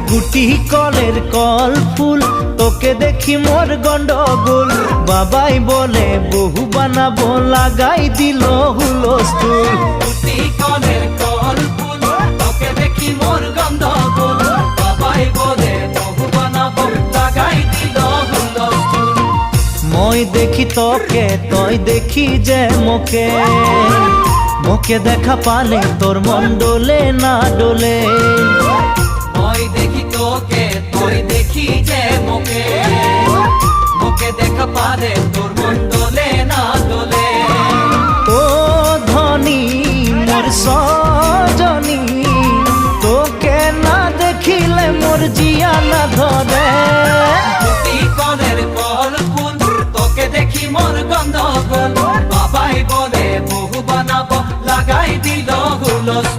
গুটি কলের কল ফুল, তোকে দেখি মোর গন্ডগোল। বাবাই বলে বহু বানাবো, লাগাই দিল হুলস্থুল। গুটি কলের কল ফুল, তোকে দেখি মোর গন্ডগোল। বাবাই বলে বহু বানাবো, লাগাই দিল হুলস্থুল। মই দেখি তোকে, তই দেখি যে মোকে, মোকে দেখা পালে তোর মন ডোলে না ডোলে। মই দেখি তোকে, তুই দেখি যে মোকে, মোকে দেখা পারে তোর মন দোলে না দোলে। ও ধনী মোর সজনী, তোকে না দেখিলে মোর জিয়া না ধরে। গুটি কলের কল ফুল, তোকে দেখি মোর গন্ডগোল। বাবাই বলে বহু বানাবো, লাগাই দিল হুলস্থুল।